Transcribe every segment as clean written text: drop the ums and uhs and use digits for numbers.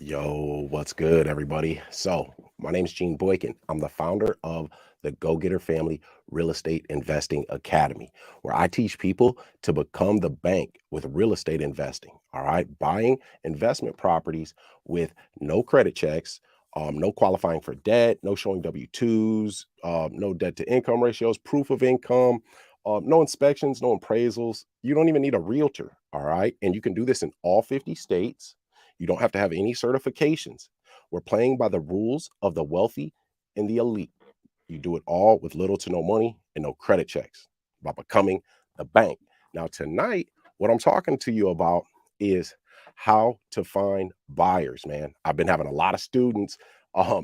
Yo, what's good, everybody? So, my name is Gene Boykin. I'm the founder of the GoGetter Family Real Estate Investing Academy, where I teach people to become the bank with real estate investing. All right, buying investment properties with no credit checks, no qualifying for debt, no showing W-2s, no debt to income ratios, proof of income, no inspections, no appraisals. You don't even need a realtor. All right, and you can do this in all 50 states. You don't have to have any certifications. We're playing by the rules of the wealthy and the elite. You do it all with little to no money and no credit checks by becoming the bank. Now, tonight, what I'm talking to you about is how to find buyers, man. I've been having a lot of students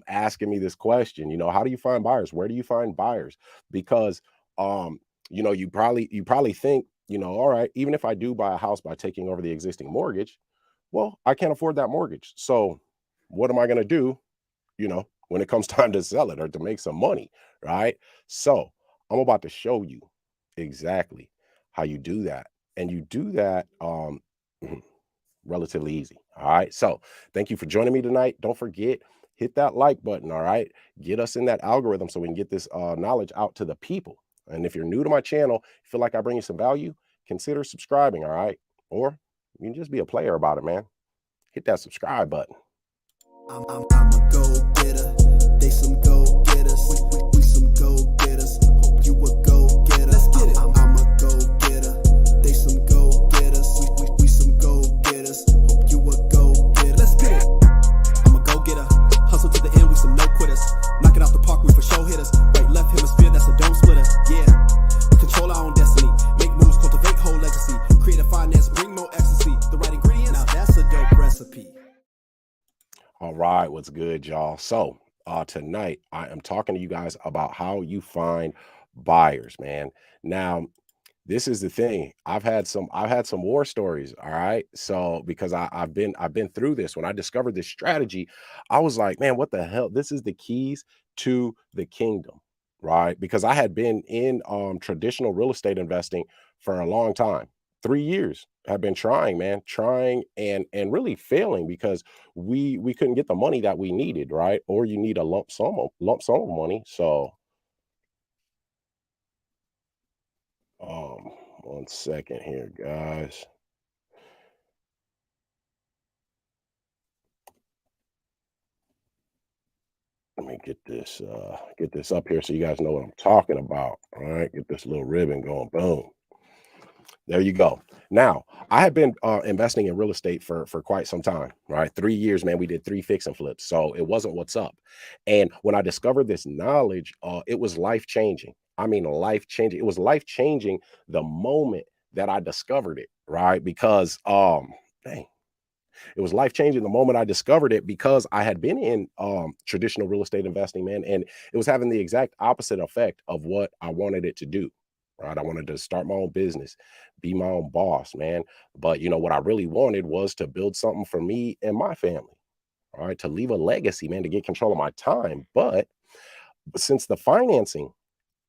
asking me this question, how do you find buyers? Where do you find buyers? Because um, you probably think, all right, even if I do buy a house by taking over the existing mortgage, well, I can't afford that mortgage. So what am I going to do, when it comes time to sell it or to make some money, right? So I'm about to show you exactly how you do that. And you do that relatively easy. All right. So thank you for joining me tonight. Don't forget, hit that like button. All right. Get us in that algorithm so we can get this knowledge out to the people. And if you're new to my channel, feel like I bring you some value, consider subscribing. All right. Or you can just be a player about it, man. Hit that subscribe button. I'm a go-getter. They some go-getters. We some go-getters. Hope you a go-getter. Let's get it. I'm a go-getter. They some go-getters. We some go-getters. Hope you a go-getter. Let's get it. I'm a go-getter. Hustle to the end, we some no-quitters. Knock it out the park, we for show hitters. Right, left hemisphere, that's a dome splitter. Yeah. We control our own destiny. Make moves, cultivate whole legacy. Creative finance, bring more ecstasy. The right ingredients, now that's a dope recipe. All right, what's good, y'all? So tonight I am talking to you guys about how you find buyers, man. Now, this is the thing. I've had some war stories. All right. So because I've been through this. When I discovered this strategy, I was like, man, what the hell? This is the keys to the kingdom, right? Because I had been in traditional real estate investing for a long time. 3 years I've been trying, man, trying and really failing because we couldn't get the money that we needed, right? Or you need a lump sum of money. So um one second here, guys. Let me get this up here so you guys know what I'm talking about. All right, get this little ribbon going. Boom. There you go. Now, I have been investing in real estate for quite some time. Right, 3 years, man. We did three fix and flips, so it wasn't what's up. And when I discovered this knowledge, it was life changing. I mean, life changing. It was life changing the moment that I discovered it. Right, because dang, it was life changing the moment I discovered it because I had been in traditional real estate investing, man, and it was having the exact opposite effect of what I wanted it to do. Right, I wanted to start my own business, be my own boss, man. But what I really wanted was to build something for me and my family. All right, to leave a legacy, man, to get control of my time. But since the financing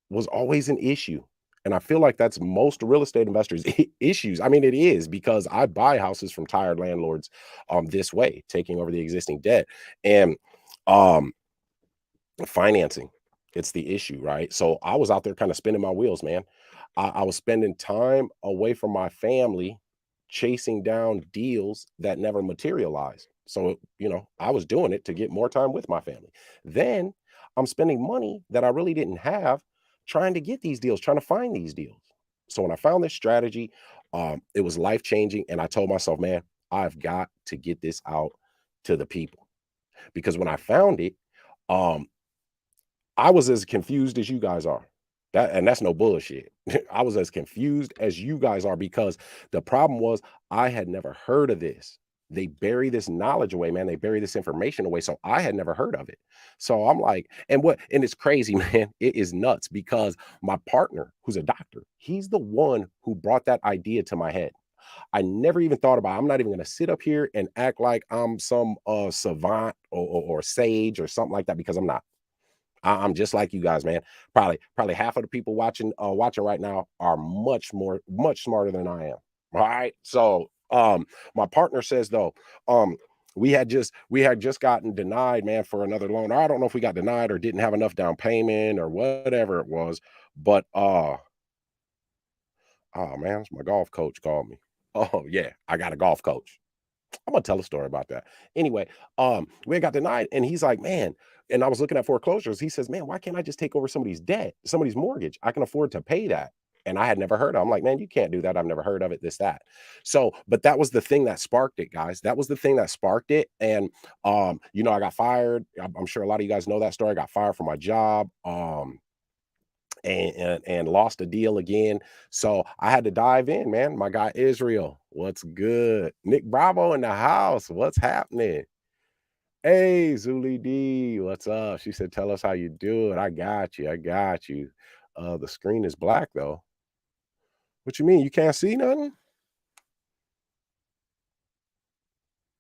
was always an issue. And I feel like that's most real estate investors' issues. I mean, it is because I buy houses from tired landlords this way, taking over the existing debt. And um financing, it's the issue, right? So I was out there kind of spinning my wheels, man. I was spending time away from my family chasing down deals that never materialized. So, I was doing it to get more time with my family. Then I'm spending money that I really didn't have trying to get these deals, trying to find these deals. So when I found this strategy, it was life changing. And I told myself, man, I've got to get this out to the people. Because when I found it, um, I was as confused as you guys are. That's no bullshit. I was as confused as you guys are because the problem was I had never heard of this. They bury this knowledge away, man. They bury this information away. So I had never heard of it. So I'm like, and it's crazy, man. It is nuts because my partner, who's a doctor, he's the one who brought that idea to my head. I never even thought about it. I'm not even going to sit up here and act like I'm some savant or sage or something like that because I'm not. I'm just like you guys, man. Probably half of the people watching right now are much smarter than I am. All right. So my partner says though, we had just gotten denied, man, for another loan. I don't know if we got denied or didn't have enough down payment or whatever it was, but oh man, my golf coach called me. Oh yeah, I got a golf coach. I'm gonna tell a story about that. Anyway, we had got denied, and he's like, man, and I was looking at foreclosures. He says, man, why can't I just take over somebody's debt, somebody's mortgage? I can afford to pay that. And I had never heard of it. I'm like, man, you can't do that. I've never heard of it, this, that. So, but that was the thing that sparked it, guys. That was the thing that sparked it. And I got fired. I'm sure a lot of you guys know that story. I got fired from my job. And lost a deal again. So I had to dive in, man. My guy Israel, what's good? Nick Bravo in the house. What's happening? Hey, Zuli D, what's up? She said, tell us how you do it. I got you. I got you. The screen is black though. What you mean? You can't see nothing?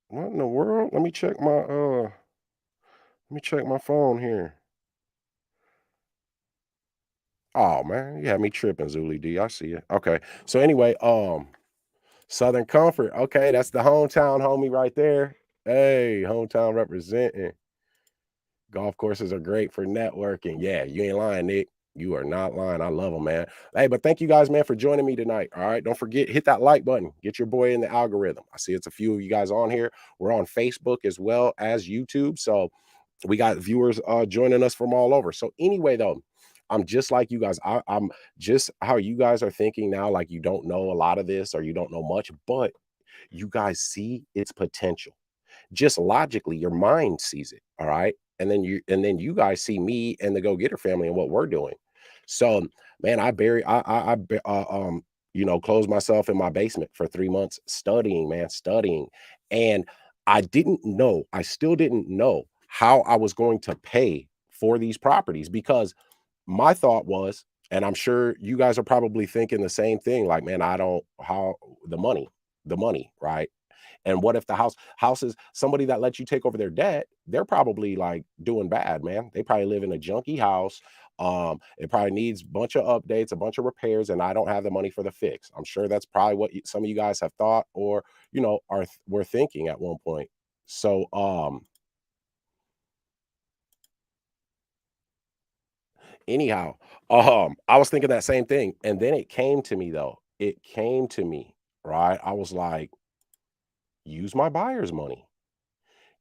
What in the world? Let me check my phone here. Oh man, you had me tripping, Zuli D. I see it. Okay. So anyway, Southern Comfort. Okay, that's the hometown homie right there. Hey, hometown representing. Golf courses are great for networking. Yeah, you ain't lying, Nick. You are not lying. I love them, man. Hey, but thank you guys, man, for joining me tonight. All right. Don't forget, hit that like button. Get your boy in the algorithm. I see it's a few of you guys on here. We're on Facebook as well as YouTube. So we got viewers joining us from all over. So anyway, though, I'm just like you guys. I'm just how you guys are thinking now, like you don't know a lot of this or you don't know much, but you guys see its potential. Just logically, your mind sees it. All right. And then you guys see me and the go-getter family and what we're doing. So man, closed myself in my basement for 3 months studying, man, studying. And I still didn't know how I was going to pay for these properties because my thought was, and I'm sure you guys are probably thinking the same thing, like, man, I don't how the money, right? And what if the houses, somebody that lets you take over their debt, they're probably like doing bad, man. They probably live in a junky house. It probably needs a bunch of updates, a bunch of repairs, and I don't have the money for the fix. I'm sure that's probably what some of you guys have thought or were thinking at one point. So anyhow, I was thinking that same thing. And then it came to me though. It came to me, right? I was like, use my buyer's money.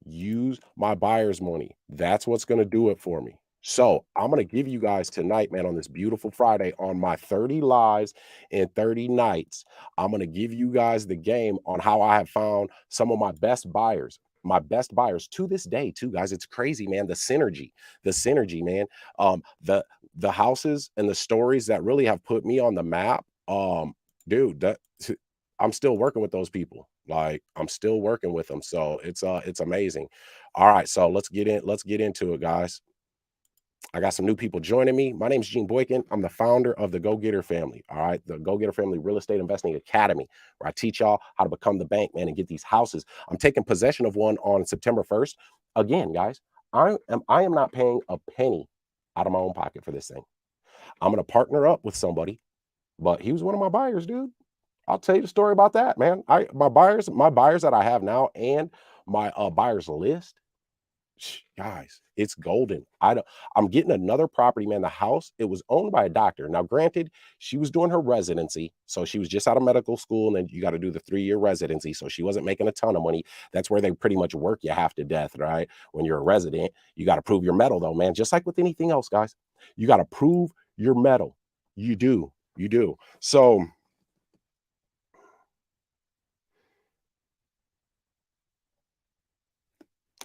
Use my buyer's money. That's what's going to do it for me. So I'm going to give you guys tonight, man, on this beautiful Friday on my 30 lives in 30 nights. I'm going to give you guys the game on how I have found some of my best buyers to this day too, guys. It's crazy, man. The synergy, man. The houses and the stories that really have put me on the map. Dude, I'm still working with those people. Like I'm still working with them. So it's amazing. All right, so let's get into it, guys. I got some new people joining me. My name is Gene Boykin. I'm the founder of the Go-Getter Family. All right, the Go-Getter Family Real Estate Investing Academy, where I teach y'all how to become the bank, man, and get these houses. I'm taking possession of one on September 1st. Again, guys, I am not paying a penny out of my own pocket for this thing. I'm gonna partner up with somebody, but he was one of my buyers, dude. I'll tell you the story about that, man. My buyers that I have now and my buyers list, guys, it's golden. I'm getting another property, man. The house, it was owned by a doctor. Now, granted, she was doing her residency, so she was just out of medical school, and then you got to do the 3-year residency. So she wasn't making a ton of money. That's where they pretty much work you half to death, right? When you're a resident, you got to prove your metal, though, man. Just like with anything else, guys, you got to prove your metal. You do. So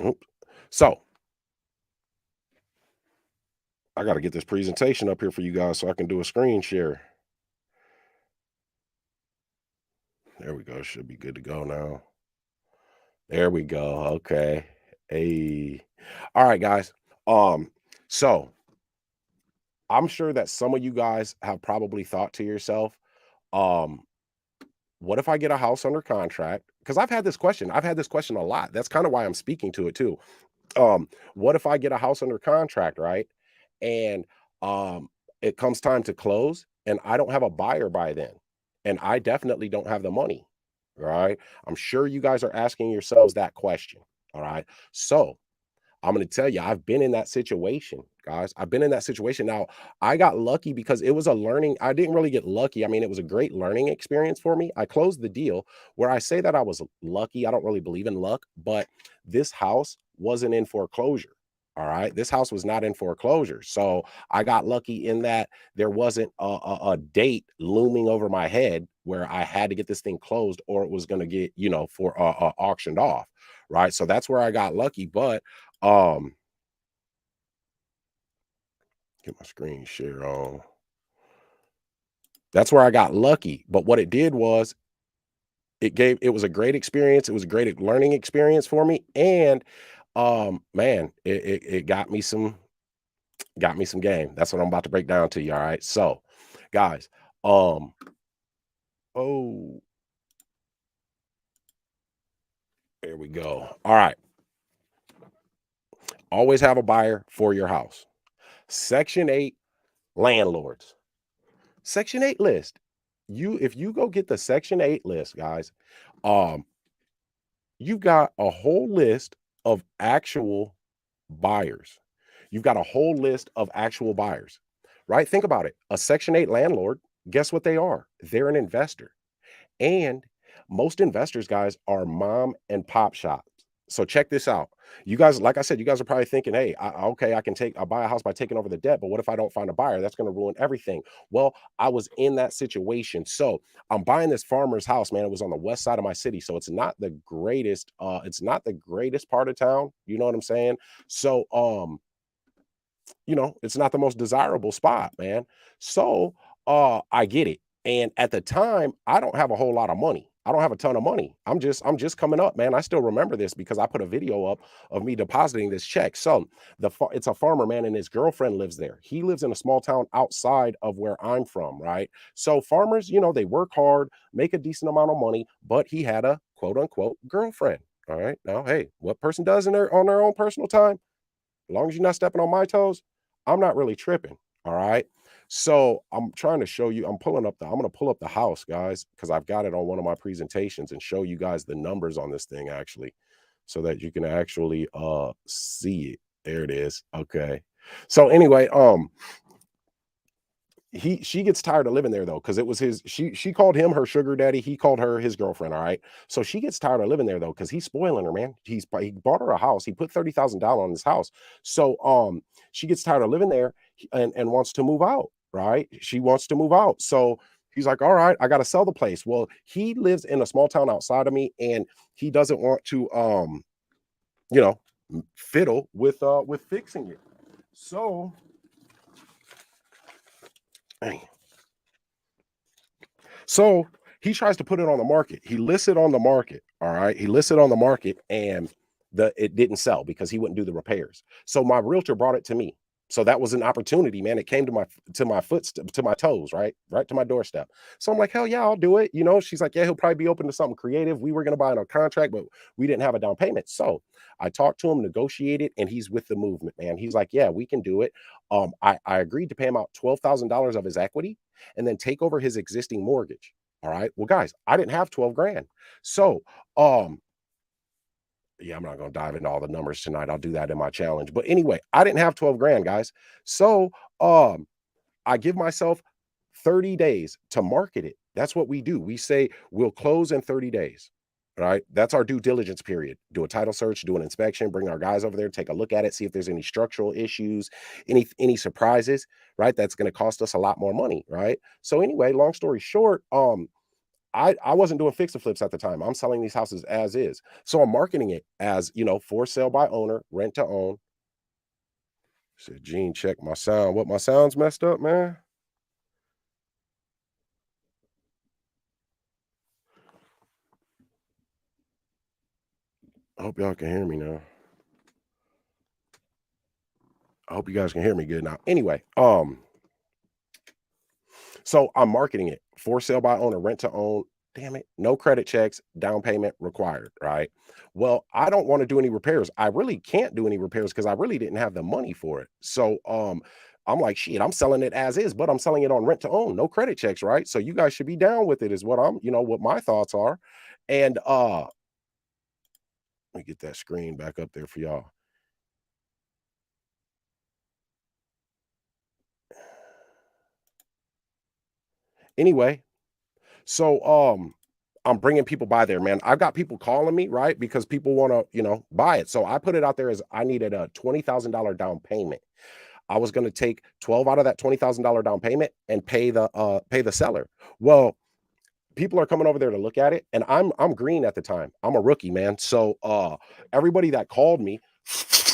Oops. So I got to get this presentation up here for you guys so I can do a screen share. There we go. Should be good to go now. There we go. Okay. Hey. All right, guys. So I'm sure that some of you guys have probably thought to yourself, um, what if I get a house under contract? Because I've had this question. I've had this question a lot. That's kind of why I'm speaking to it too. What if I get a house under contract, right? And it comes time to close and I don't have a buyer by then. And I definitely don't have the money, right? I'm sure you guys are asking yourselves that question. All right. So I'm going to tell you, I've been in that situation, guys. I've been in that situation. Now, I got lucky because it was a learning. I didn't really get lucky. I mean, it was a great learning experience for me. I closed the deal. Where I say that I was lucky, I don't really believe in luck, but this house wasn't in foreclosure. All right. This house was not in foreclosure. So I got lucky in that there wasn't a date looming over my head where I had to get this thing closed or it was going to get, for auctioned off. Right. So that's where I got lucky. But um, get my screen share on. That's where I got lucky. But what it did was it was a great experience. It was a great learning experience for me. And man, it got me some game. That's what I'm about to break down to you. All right. So guys, um, oh, there we go. All right. Always have a buyer for your house. Section 8 landlords. Section 8 list. If you go get the Section 8 list, guys, um, you've got a whole list of actual buyers. You've got a whole list of actual buyers, right? Think about it. A Section 8 landlord, guess what they are? They're an investor. And most investors, guys, are mom and pop shops. So check this out. You guys, like I said, you guys are probably thinking, hey, okay, I'll buy a house by taking over the debt, but what if I don't find a buyer? That's going to ruin everything. Well, I was in that situation. So I'm buying this farmer's house, man. It was on the west side of my city. So it's not the greatest part of town. You know what I'm saying? So it's not the most desirable spot, man. So, I get it. And at the time, I don't have a whole lot of money. I don't have a ton of money. I'm just coming up, man. I still remember this because I put a video up of me depositing this check. So it's a farmer, man, and his girlfriend lives there. He lives in a small town outside of where I'm from, right? So farmers, they work hard, make a decent amount of money, but he had a quote unquote girlfriend. All right. Now, hey, what person does on their own personal time? As long as you're not stepping on my toes, I'm not really tripping. All right. So I'm trying to show you, I'm going to pull up the house, guys, because I've got it on one of my presentations and show you guys the numbers on this thing actually, so that you can actually see it. There it is. Okay. So anyway, she gets tired of living there though, because it was she called him her sugar daddy, he called her his girlfriend. All right, so she gets tired of living there though, because he's spoiling her, man. He bought her a house, he put $30,000 on this house. So she gets tired of living there and wants to move out, right? She wants to move out. So he's like, all right, I got to sell the place. Well, he lives in a small town outside of me, and he doesn't want to you know fiddle with fixing it. So man. So he tries to put it on the market. He lists it on the market. All right. He lists it on the market, and it didn't sell because he wouldn't do the repairs. So my realtor brought it to me. So that was an opportunity, man. It came to my to my toes, right to my doorstep. So I'm like, hell yeah, I'll do it. She's like, yeah, he'll probably be open to something creative. We were going to buy on a contract, but we didn't have a down payment. So I talked to him, negotiated, and he's with the movement, man. He's like, yeah, we can do it. I agreed to pay him out $12,000 of his equity and then take over his existing mortgage. All right. Well, guys, I didn't have 12 grand. So, yeah, I'm not going to dive into all the numbers tonight. I'll do that in my challenge. But anyway, I didn't have 12 grand, guys. So, I give myself 30 days to market it. That's what we do. We say we'll close in 30 days. All right. That's our due diligence period. Do a title search, do an inspection, bring our guys over there, take a look at it, see if there's any structural issues, any surprises, right? That's going to cost us a lot more money, right? So anyway, long story short, I wasn't doing fix and flips at the time. I'm selling these houses as is. So I'm marketing it as, for sale by owner, rent to own. Said, Gene, check my sound. What, my sound's messed up, man? I hope y'all can hear me now. I hope you guys can hear me good now. Anyway, so I'm marketing it for sale by owner, rent to own. Damn it. No credit checks, down payment required. Right. Well, I don't want to do any repairs. I really can't do any repairs because I really didn't have the money for it. So I'm like, shit, I'm selling it as is, but I'm selling it on rent to own, no credit checks, right? So you guys should be down with it, is what what my thoughts are. And Let me get that screen back up there for y'all. Anyway, so I'm bringing people by there, man. I've got people calling me, right? Because people want to, buy it. So I put it out there as I needed a $20,000 down payment. I was going to take 12 out of that $20,000 down payment and pay the seller. Well, people are coming over there to look at it, and I'm green at the time. I'm a rookie, man. So everybody that called me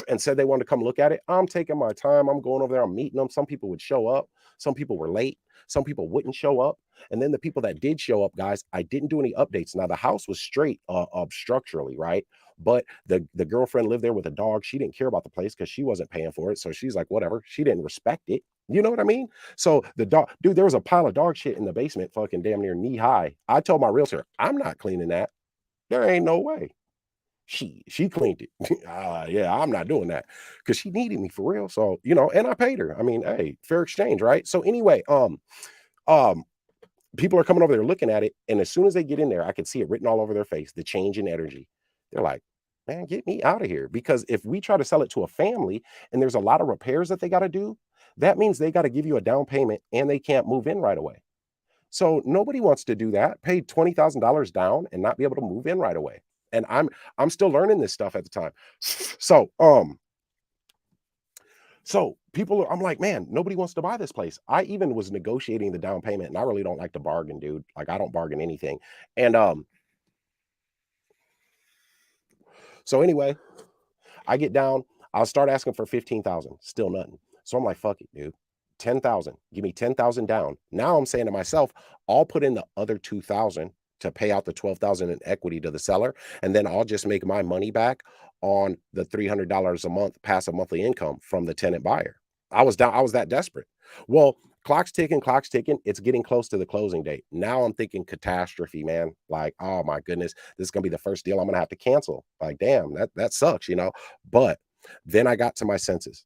and said they wanted to come look at it, I'm taking my time. I'm going over there, I'm meeting them. Some people would show up, some people were late, some people wouldn't show up. And then the people that did show up, guys, I didn't do any updates. Now the house was straight up structurally, right? But the girlfriend lived there with a dog. She didn't care about the place because she wasn't paying for it. So she's like, whatever. She didn't respect it. You know what I mean? So the dog, dude, there was a pile of dog shit in the basement, fucking damn near knee high. I told my realtor, I'm not cleaning that. There ain't no way. She cleaned it. Yeah, I'm not doing that because she needed me for real. So, and I paid her. I mean, hey, fair exchange, right? So anyway, um, people are coming over there looking at it, and as soon as they get in there, I can see it written all over their face, the change in energy. They're like, man, get me out of here. Because if we try to sell it to a family and there's a lot of repairs that they got to do, that means they got to give you a down payment and they can't move in right away. So nobody wants to do that, pay $20,000 down and not be able to move in right away. And I'm still learning this stuff at the time. So people I'm like, man, nobody wants to buy this place. I even was negotiating the down payment, and I really don't like to bargain, dude. Like I don't bargain anything. And so anyway, I get down, I'll start asking for 15,000, still nothing. So I'm like, fuck it, dude. 10,000. Give me 10,000 down. Now I'm saying to myself, I'll put in the other 2,000 to pay out the 12,000 in equity to the seller, and then I'll just make my money back on the $300 a month passive monthly income from the tenant buyer. I was that desperate. Well, clock's ticking, clock's ticking. It's getting close to the closing date. Now I'm thinking catastrophe, man. Like, oh my goodness, this is gonna be the first deal I'm gonna have to cancel. Like, damn, that sucks, But then I got to my senses.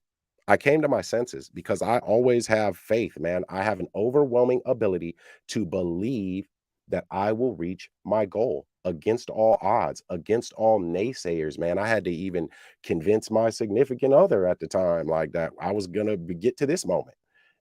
I came to my senses because I always have faith, man. I have an overwhelming ability to believe that I will reach my goal against all odds, against all naysayers, man. I had to even convince my significant other at the time like that I was going to get to this moment.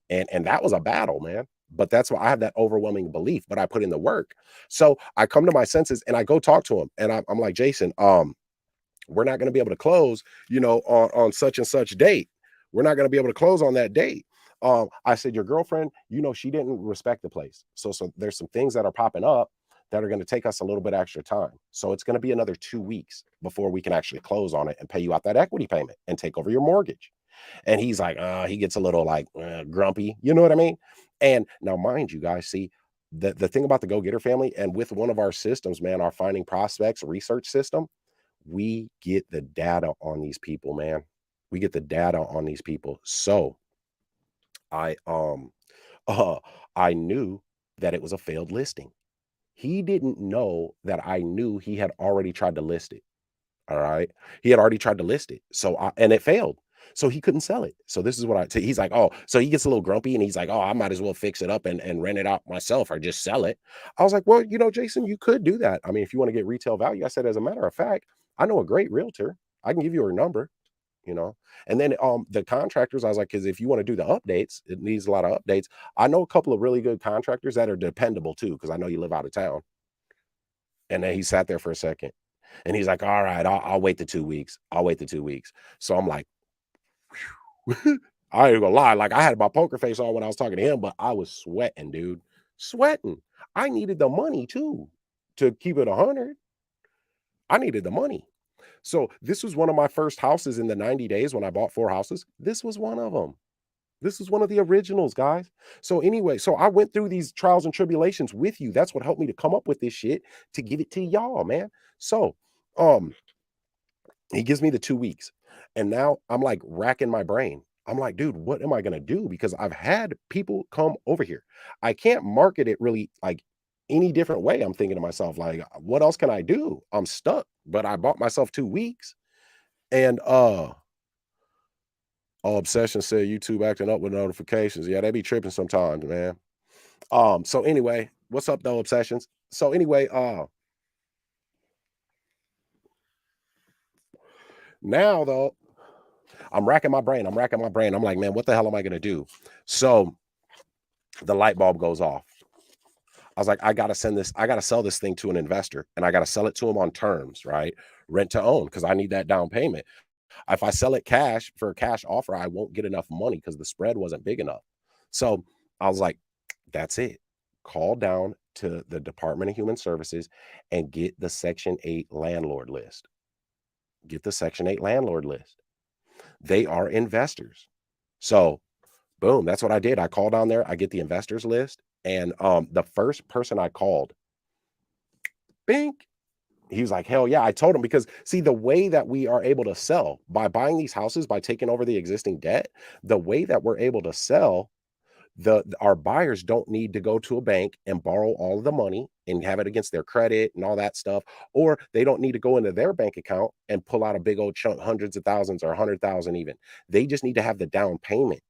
And that was a battle, man. But that's why I have that overwhelming belief, but I put in the work. So I come to my senses and I go talk to him, and I'm like, Jason, we're not going to be able to close, on such and such date. We're not going to be able to close on that date. I said, your girlfriend, she didn't respect the place. So there's some things that are popping up that are going to take us a little bit extra time. So it's going to be another 2 weeks before we can actually close on it and pay you out that equity payment and take over your mortgage. And he's like, he gets a little like grumpy. You know what I mean? And now, mind you guys, see, the thing about the GoGetter family and with one of our systems, man, our finding prospects research system, we get the data on these people, man. We get the data on these people. So I uh I knew that it was a failed listing. He didn't know that I knew he had already tried to list it. All right. He had already tried to list it. And it failed. So he couldn't sell it. So this is what he's like, oh, so he gets a little grumpy and he's like, oh, I might as well fix it up and rent it out myself or just sell it. I was like, well, Jason, you could do that. I mean, if you want to get retail value, I said, as a matter of fact, I know a great realtor. I can give you her number, you know. And then the contractors, I was like, because if you want to do the updates, it needs a lot of updates. I know a couple of really good contractors that are dependable too, because I know you live out of town. And then he sat there for a second. And he's like, all right, I'll wait the 2 weeks. I'll wait the 2 weeks. So I'm like, I ain't gonna lie. Like I had my poker face on when I was talking to him, but I was sweating, dude. Sweating. I needed the money too to keep it 100. I needed the money. So this was one of my first houses in the 90 days when I bought 4 houses. This was one of them. This is one of the originals, guys. So anyway, so I went through these trials and tribulations with you. That's what helped me to come up with this shit to give it to y'all, man. So, he gives me the 2 weeks. And now I'm like racking my brain. I'm like, dude, what am I going to do? Because I've had people come over here. I can't market it really like any different way. I'm thinking to myself, like, what else can I do? I'm stuck, but I bought myself 2 weeks. And all Obsession said YouTube acting up with notifications. Yeah, they be tripping sometimes, man. So anyway, what's up though, Obsessions? So anyway, Now though, I'm racking my brain. I'm like, man, what the hell am I gonna do? So the light bulb goes off. I was like, I gotta sell this thing to an investor, and I gotta sell it to him on terms, right? Rent to own, because I need that down payment. If I sell it cash for a cash offer, I won't get enough money because the spread wasn't big enough. So I was like, that's it. Call down to the Department of Human Services and get the Section 8 landlord list. Get the Section 8 landlord list. They are investors. So boom, that's what I did. I called down there, I get the investors list, and the first person I called, bink, he was like, hell yeah. I told him, because see, the way that we are able to sell by buying these houses, by taking over the existing debt, the way that we're able to sell, our buyers don't need to go to a bank and borrow all of the money and have it against their credit and all that stuff, or they don't need to go into their bank account and pull out a big old chunk, hundreds of thousands or 100,000 even. They just need to have the down payment,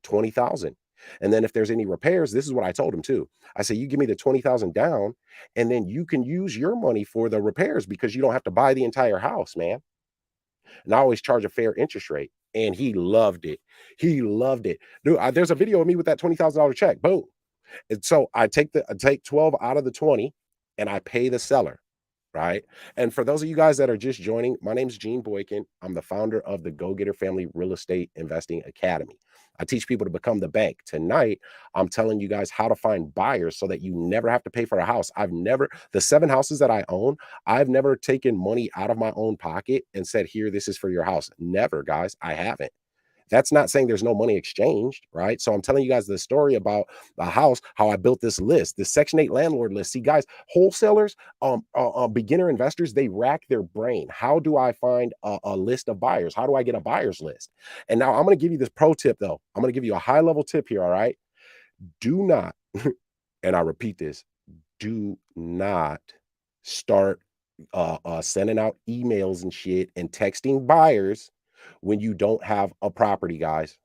20,000. And then if there's any repairs, this is what I told him too. I say, you give me the 20,000 down, and then you can use your money for the repairs, because you don't have to buy the entire house, man. And I always charge a fair interest rate. And he loved it. He loved it. Dude, there's a video of me with that $20,000 check. Boom. And so I take 12 out of the 20 and I pay the seller. Right. And for those of you guys that are just joining, my name's Gene Boykin. I'm the founder of the GoGetter Family Real Estate Investing Academy. I teach people to become the bank. Tonight, I'm telling you guys how to find buyers so that you never have to pay for a house. The 7 houses that I own, I've never taken money out of my own pocket and said, here, this is for your house. Never, guys. I haven't. That's not saying there's no money exchanged, right? So I'm telling you guys the story about the house, how I built this list, the Section 8 landlord list. See, guys, wholesalers, beginner investors, they rack their brain. How do I find a list of buyers? How do I get a buyer's list? And now I'm going to give you this pro tip, though. I'm going to give you a high level tip here, all right? Do not, and I repeat this, do not start sending out emails and shit and texting buyers when you don't have a property, guys.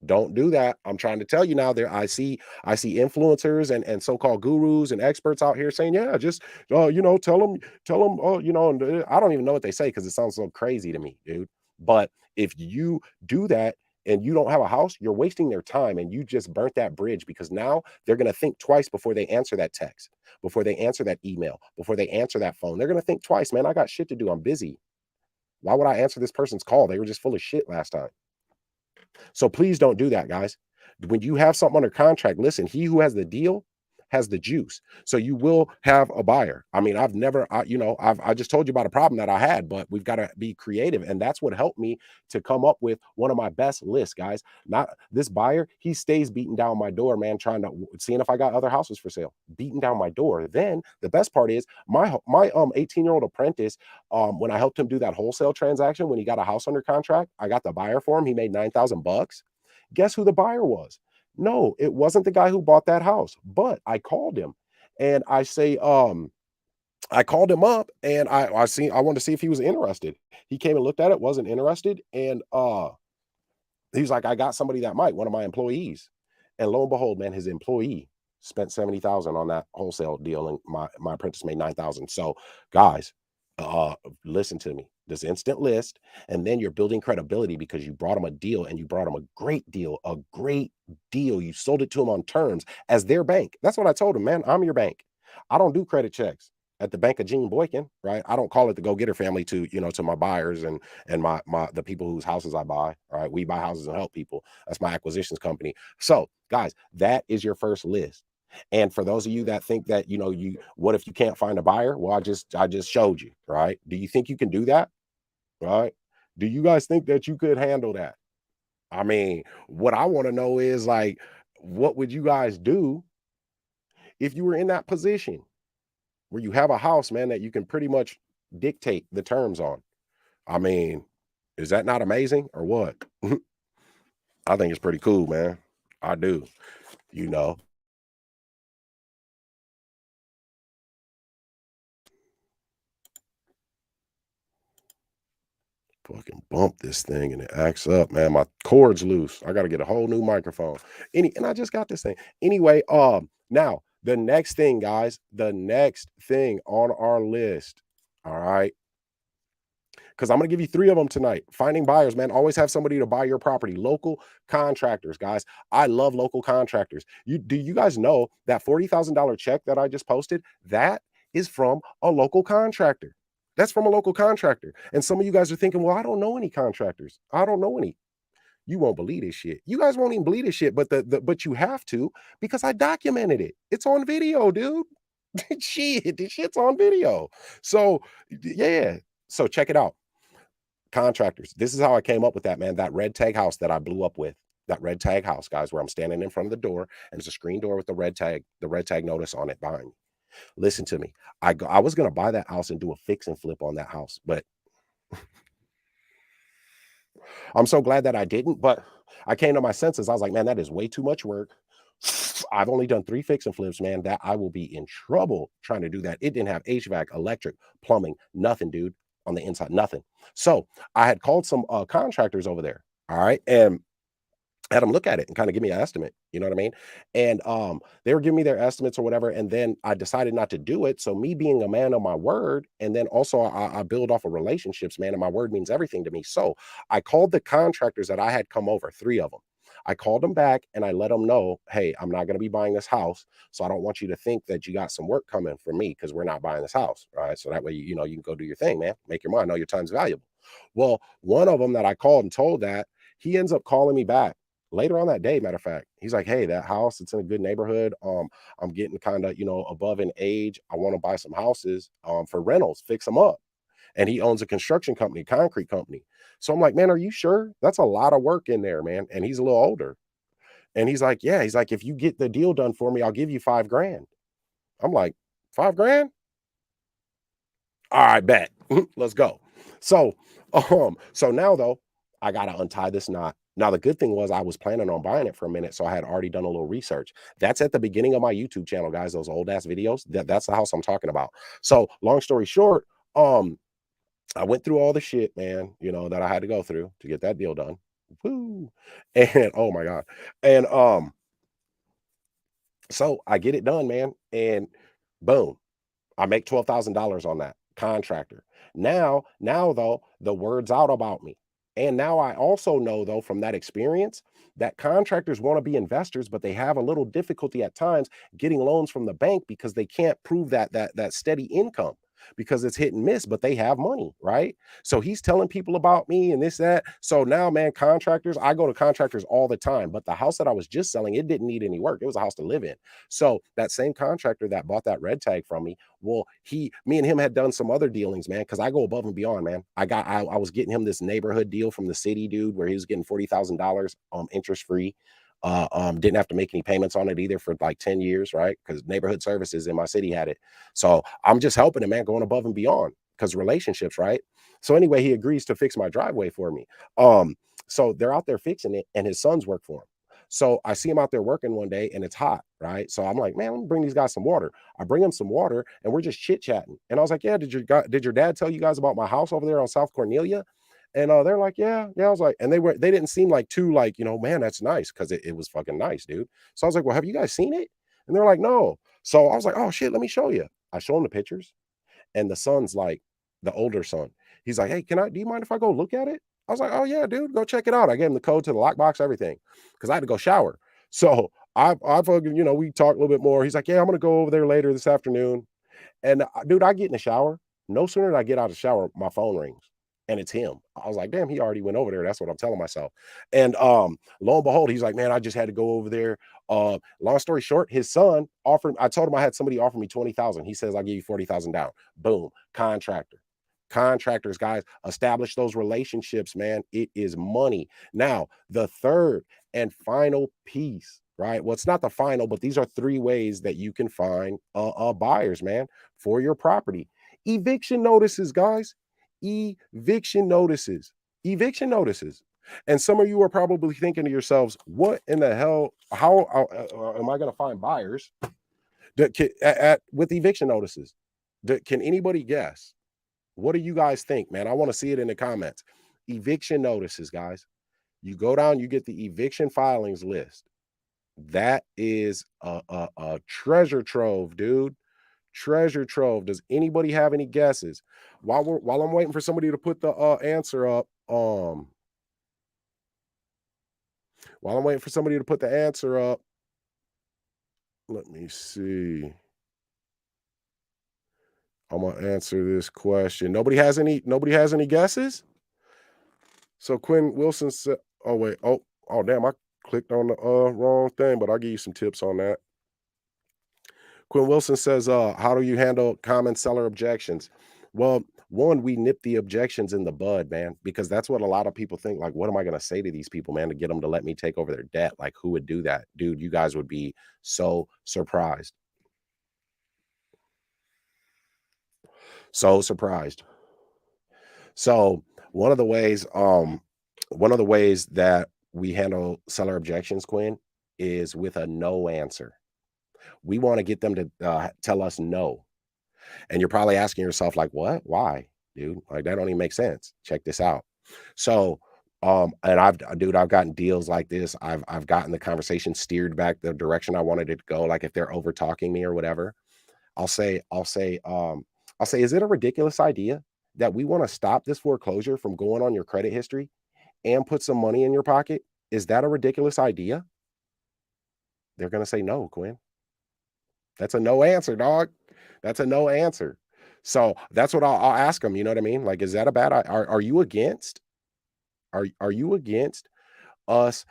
Don't do that. I'm trying to tell you now. I see influencers and so-called gurus and experts out here saying, yeah, just tell them, and I don't even know what they say because it sounds so crazy to me, dude. But if you do that and you don't have a house, you're wasting their time, and you just burnt that bridge, because now they're going to think twice before they answer that text, before they answer that email, before they answer that phone. They're going to think twice, man. I got shit to do. I'm busy. Why would I answer this person's call? They were just full of shit last time. So please don't do that, guys. When you have something under contract, listen, he who has the deal has the juice. So you will have a buyer. I mean, I just told you about a problem that I had, but we've got to be creative. And that's what helped me to come up with one of my best lists, guys. Not this buyer, he stays beating down my door, man, trying to seeing if I got other houses for sale, beating down my door. Then the best part is my 18-year-old apprentice, when I helped him do that wholesale transaction, when he got a house under contract, I got the buyer for him. He made $9,000. Guess who the buyer was? No, it wasn't the guy who bought that house, but I called him and I called him up, and I wanted to see if he was interested. He came and looked at it, wasn't interested. And he's like, I got somebody that might, one of my employees. And lo and behold, man, his employee spent 70,000 on that wholesale deal, and my apprentice made 9,000. So guys, listen to me. This instant list, and then you're building credibility because you brought them a deal, and you brought them a great deal, a great deal. You sold it to them on terms as their bank. That's what I told them, man. I'm your bank. I don't do credit checks at the bank of Gene Boykin, right? I don't call it the Go-Getter family to my buyers and the people whose houses I buy. Right? We buy houses and help people. That's my acquisitions company. So guys, that is your first list. And for those of you that think that, what if you can't find a buyer? Well, I just showed you, right? Do you think you can do that? Right? Do you guys think that you could handle that? I mean, what I want to know is, like, what would you guys do if you were in that position where you have a house, man, that you can pretty much dictate the terms on? I mean, is that not amazing or what? I think it's pretty cool, man. I do, you know. Fucking bump this thing and it acts up, man. My cord's loose. I gotta get a whole new microphone. And I just got this thing. Anyway, now the next thing, guys, the next thing on our list, all right, because I'm going to give you 3 of them tonight. Finding buyers, man. Always have somebody to buy your property. Local contractors, guys. I love local contractors. Do you guys know that $40,000 check that I just posted? That is from a local contractor. That's from a local contractor. And some of you guys are thinking, well, I don't know any contractors. I don't know any. You won't believe this shit. You guys won't even believe this shit, but but you have to, because I documented it. It's on video, dude. Shit, this shit's on video. So yeah. So check it out. Contractors. This is how I came up with that, man. That red tag house that I blew up with. That red tag house, guys, where I'm standing in front of the door and it's a screen door with the red tag notice on it behind me. Listen to me. I was gonna buy that house and do a fix and flip on that house, but I'm so glad that I didn't. But I came to my senses. I was like, man, that is way too much work. I've only done 3 fix and flips, man. That I will be in trouble trying to do that. It didn't have HVAC, electric, plumbing, nothing, dude, on the inside, nothing. So I had called some contractors over there. All right. And had them look at it and kind of give me an estimate. You know what I mean? And they were giving me their estimates or whatever. And then I decided not to do it. So me being a man of my word, and then also I build off of relationships, man, and my word means everything to me. So I called the contractors that I had come over, 3 of them. I called them back and I let them know, hey, I'm not going to be buying this house. So I don't want you to think that you got some work coming for me, because we're not buying this house. Right. So that way, you know, you can go do your thing, man. Make your money. Know your time's valuable. Well, one of them that I called and told that, he ends up calling me back later on that day. Matter of fact, he's like, hey, that house, it's in a good neighborhood. I'm getting kind of, you know, above in age. I want to buy some houses for rentals, fix them up. And he owns a construction company, concrete company. So I'm like, man, are you sure? That's a lot of work in there, man. And he's a little older. And he's like, yeah. He's like, if you get the deal done for me, I'll give you 5 grand. I'm like, 5 grand? All right, bet. Let's go. So, so now though, I gotta untie this knot. Now, the good thing was I was planning on buying it for a minute, so I had already done a little research. That's at the beginning of my YouTube channel, guys. Those old ass videos. That's the house I'm talking about. So, long story short, I went through all the shit, man, you know, that I had to go through to get that deal done. Woo. And oh my God. And so I get it done, man, and boom. I make $12,000 on that contractor. Now though, the word's out about me. And now I also know though from that experience that contractors want to be investors, but they have a little difficulty at times getting loans from the bank because they can't prove that steady income, because it's hit and miss, but they have money, right? So he's telling people about me and this, that. So now, man, contractors, I go to contractors all the time, but the house that I was just selling, it didn't need any work. It was a house to live in. So that same contractor that bought that red tag from me, well, me and him had done some other dealings, man, because I go above and beyond, man. I was getting him this neighborhood deal from the city, dude, where he was getting $40,000 interest free. Didn't have to make any payments on it either for like 10 years, right? Because neighborhood services in my city had it. So I'm just helping him, man, going above and beyond, because relationships, right? So anyway, he agrees to fix my driveway for me. So they're out there fixing it, and his sons work for him. So I see him out there working one day and it's hot, right? So I'm like, man, let me bring these guys some water. I bring them some water and we're just chit-chatting. And I was like, yeah, did your dad tell you guys about my house over there on South Cornelia? And they're like, yeah. I was like, and they didn't seem like too, like, you know, man, that's nice, because it was fucking nice, dude. So I was like, well, have you guys seen it? And they're like, no. So I was like, oh shit, let me show you. I show them the pictures, and the son's like, the older son, he's like, hey, do you mind if I go look at it? I was like, oh yeah, dude, go check it out. I gave him the code to the lockbox, everything, because I had to go shower. So I fucking, you know, we talked a little bit more. He's like, yeah, I'm gonna go over there later this afternoon. And dude, I get in the shower. No sooner than I get out of the shower, my phone rings. And it's him. I was like, damn, he already went over there. That's what I'm telling myself. And lo and behold, he's like, man, I just had to go over there. Long story short, his son offered, I told him I had somebody offer me 20,000. He says, I'll give you 40,000 down. Boom. Contractor. Contractors, guys, establish those relationships, man. It is money. Now, the third and final piece, right? Well, it's not the final, but these are 3 ways that you can find buyers, man, for your property. Eviction notices, guys. Eviction notices. Eviction notices. And some of you are probably thinking to yourselves, what in the hell, how am I going to find buyers with eviction notices? Can anybody guess? What do you guys think, man? I want to see it in the comments. Eviction notices, guys. You go down, you get the eviction filings list. That is a treasure trove, dude. Treasure trove. Does anybody have any guesses? While I'm waiting for somebody to put the answer up, while I'm waiting for somebody to put the answer up, let me see. I'm gonna answer this question. Nobody has any guesses? So Quinn Wilson said, oh wait, oh damn, I clicked on the wrong thing, but I'll give you some tips on that. Quinn Wilson says, how do you handle common seller objections? Well, one, we nip the objections in the bud, man, because that's what a lot of people think. Like, what am I going to say to these people, man, to get them to let me take over their debt? Like, who would do that? Dude, you guys would be so surprised. So surprised. So one of the ways that we handle seller objections, Quinn, is with a no answer. We want to get them to tell us no. And you're probably asking yourself, like, what? Why, dude? Like, that don't even make sense. Check this out. So, and I've gotten deals like this. I've gotten the conversation steered back the direction I wanted it to go. Like if they're over talking me or whatever, I'll say, is it a ridiculous idea that we want to stop this foreclosure from going on your credit history and put some money in your pocket? Is that a ridiculous idea? They're going to say no, Quinn. That's a no answer, dog. That's a no answer. So that's what I'll ask them. You know what I mean? Like, is that a bad? Are you against? Are you against us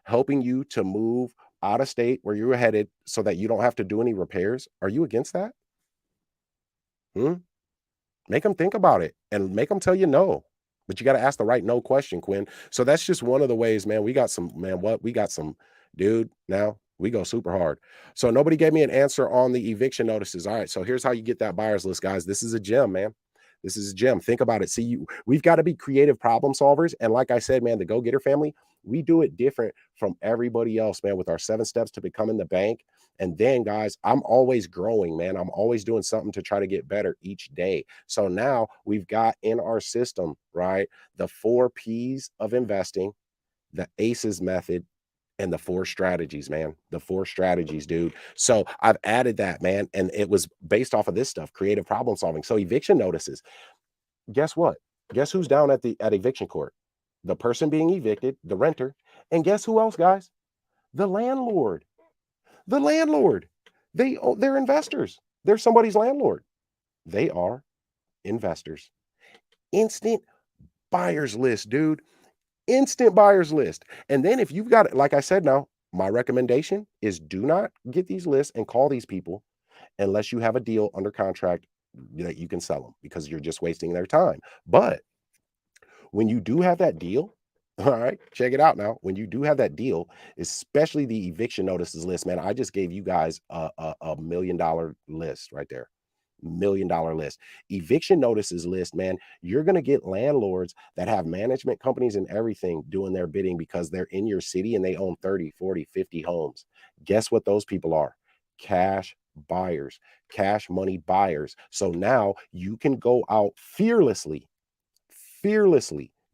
helping you to move out of state where you're headed so that you don't have to do any repairs? Are you against that? Hmm? Make them think about it and make them tell you no. But you got to ask the right no question, Quinn. So that's just one of the ways, man. We got some, man. What we got some, dude. Now we go super hard. So nobody gave me an answer on the eviction notices. All right. So here's how you get that buyer's list, guys. This is a gem, man. This is a gem. Think about it. See, we've got to be creative problem solvers. And like I said, man, the GoGetter family, we do it different from everybody else, man, with our 7 steps to becoming the bank. And then, guys, I'm always growing, man. I'm always doing something to try to get better each day. So now we've got in our system, right, the 4 P's of investing, the ACEs method, and the 4 strategies, man. The 4 strategies, dude. So I've added that, man. And it was based off of this stuff, creative problem solving. So eviction notices. Guess what? Guess who's down at eviction court? The person being evicted, the renter. And guess who else, guys? The landlord. The landlord. They're investors. They're somebody's landlord. They are investors. Instant buyers list, dude. Instant buyers list. And then if you've got it, like I said, now my recommendation is do not get these lists and call these people unless you have a deal under contract that you can sell them, because you're just wasting their time. But when you do have that deal, all right, check it out now. When you do have that deal, especially the eviction notices list, man, I just gave you guys a $1 million list right there. $1 million list. Eviction notices list, man, you're going to get landlords that have management companies and everything doing their bidding because they're in your city and they own 30, 40, 50 homes. Guess what those people are? Cash buyers, cash money buyers. So now you can go out fearlessly,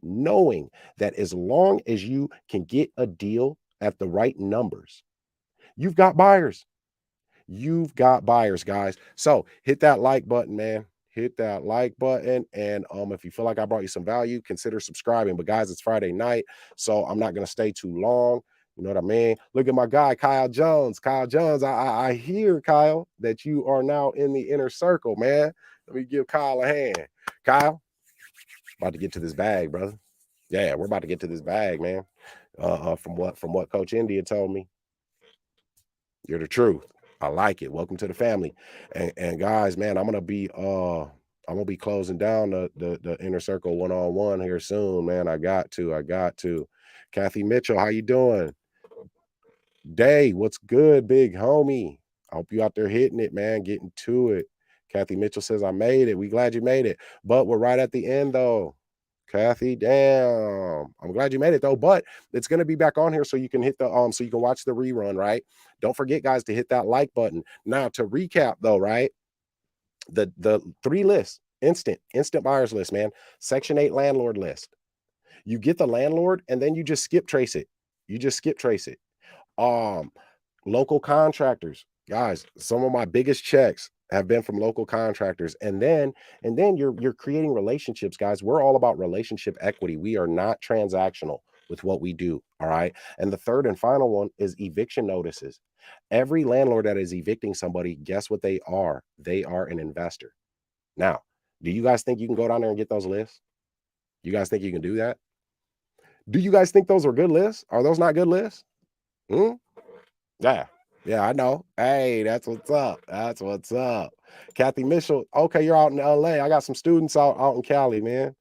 knowing that as long as you can get a deal at the right numbers, you've got buyers. You've got buyers, guys. So hit that like button, man. Hit that like button. And if you feel like I brought you some value, consider subscribing. But guys, it's Friday night, so I'm not going to stay too long. You know what I mean? Look at my guy, Kyle Jones. Kyle Jones, I hear, Kyle, that you are now in the inner circle, man. Let me give Kyle a hand. Kyle, about to get to this bag, brother. Yeah, we're about to get to this bag, man. From what Coach India told me. You're the truth. I like it. Welcome to the family. And guys, man, I'm gonna be closing down the inner circle one-on-one here soon, man. I got to. Kathy Mitchell, how you doing? Day, what's good, big homie? I hope you out there hitting it, man, getting to it. Kathy Mitchell says, I made it. We glad you made it. But we're right at the end, though. Kathy, damn. I'm glad you made it, though. But it's going to be back on here so you can hit the so you can watch the rerun, right? Don't forget, guys, to hit that like button. Now, to recap, though, right? The 3 lists, instant buyers list, man. Section 8 landlord list. You get the landlord, and then you just skip trace it. Local contractors, guys, some of my biggest checks have been from local contractors. And then you're creating relationships, guys. We're all about relationship equity. We are not transactional with what we do. All right. And the third and final one is eviction notices. Every landlord that is evicting somebody, guess what they are? They are an investor. Now, do you guys think you can go down there and get those lists? You guys think you can do that? Do you guys think those are good lists? Are those not good lists? Hmm? Yeah. Yeah, I know. Hey, that's what's up. That's what's up. Kathy Mitchell. Okay, you're out in LA. I got some students out in Cali, man.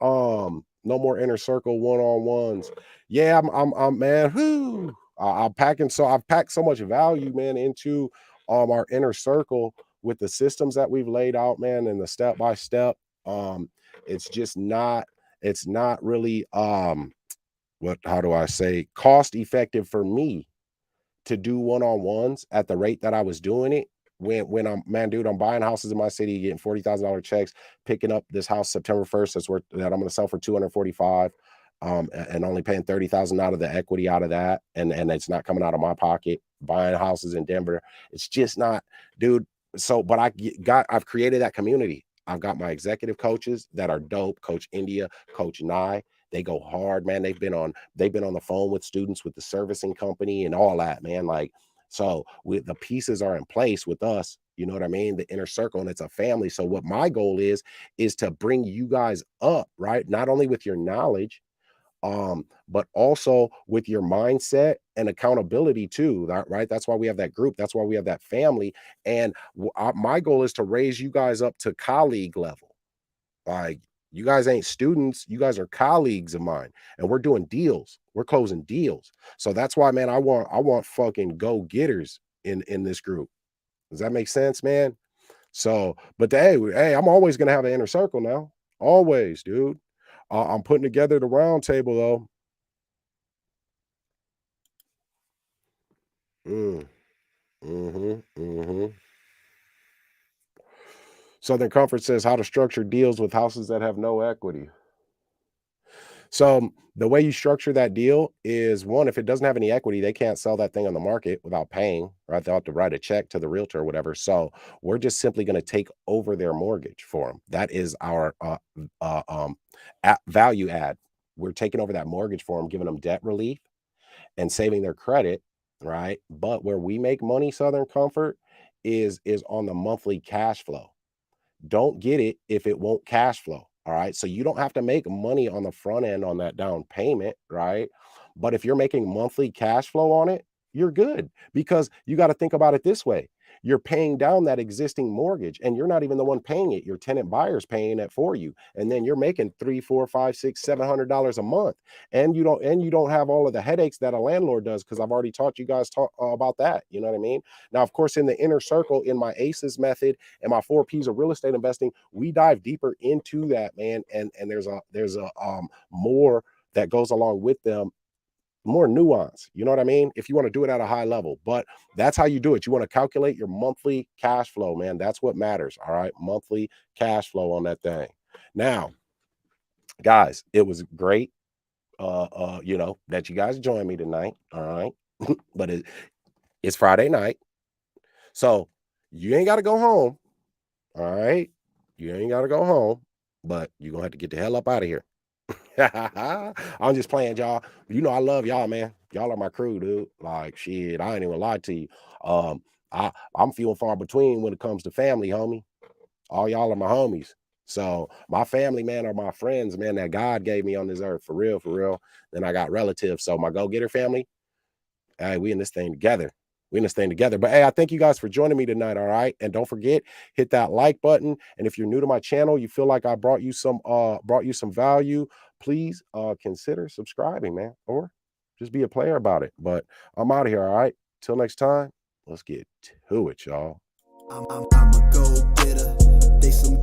No more inner circle one-on-ones. Yeah, I'm man. Whoo. I've packed so much value, man, into our inner circle with the systems that we've laid out, man, and the step by step. Um, it's just not, it's not really what how do I say cost effective for me to do one-on-ones at the rate that I was doing it when I'm man, dude, I'm buying houses in my city, getting $40,000 checks, picking up this house September 1st that I'm going to sell for 245, and only paying 30,000 out of the equity out of that, and it's not coming out of my pocket. Buying houses in Denver, it's just not, dude. So, but I've created that community. I've got my executive coaches that are dope. Coach India, Coach Nye. They go hard, man. They've been on the phone with students with the servicing company and all that, man. Like, so the pieces are in place with us, you know what I mean? The inner circle, and it's a family. So what my goal is to bring you guys up, right? Not only with your knowledge, but also with your mindset and accountability too, right? That's why we have that group. That's why we have that family. And my goal is to raise you guys up to colleague level. Like, you guys ain't students, you guys are colleagues of mine, and we're doing deals. We're closing deals. So that's why, man, I want fucking go-getters in this group. Does that make sense, man? So, but hey, I'm always gonna have an inner circle now. Always, dude. I'm putting together the round table though. Mm, mm-hmm. Southern Comfort says how to structure deals with houses that have no equity. So the way you structure that deal is, one, if it doesn't have any equity, they can't sell that thing on the market without paying, right? They'll have to write a check to the realtor or whatever. So we're just simply going to take over their mortgage for them. That is our value add. We're taking over that mortgage for them, giving them debt relief and saving their credit, right? But where we make money, Southern Comfort, is on the monthly cash flow. Don't get it if it won't cash flow. All right. So you don't have to make money on the front end on that down payment, right? But if you're making monthly cash flow on it, you're good, because you got to think about it this way. You're paying down that existing mortgage, and you're not even the one paying it. Your tenant buyer's paying it for you. And then you're making $300, $400, $500, $600, $700 a month. And you don't have all of the headaches that a landlord does, because I've already taught you guys about that. You know what I mean? Now, of course, in the inner circle, in my ACEs method and my 4 P's of real estate investing, we dive deeper into that, man. And there's a more that goes along with them, more nuance. You know what I mean? If you want to do it at a high level, but that's how you do it. You want to calculate your monthly cash flow, man. That's what matters. All right. Monthly cash flow on that thing. Now, guys, it was great. That you guys joined me tonight. All right. But it's Friday night. So you ain't got to go home. All right. You ain't got to go home, but you're going to have to get the hell up out of here. I'm just playing, y'all. You know I love y'all, man. Y'all are my crew, dude. Like, shit, I ain't even lie to you. I'm few and far between when it comes to family, homie. All y'all are my homies. So my family, man, are my friends, man, that God gave me on this earth, for real, for real. Then I got relatives. So my go-getter family, hey, we in this thing together. We in this thing together. But hey, I thank you guys for joining me tonight. All right. And don't forget, hit that like button. And if you're new to my channel, you feel like I brought you some value, please consider subscribing, man, or just be a player about it. But I'm out of here. All right. Till next time, let's get to it, y'all. I'm a go-getter. They some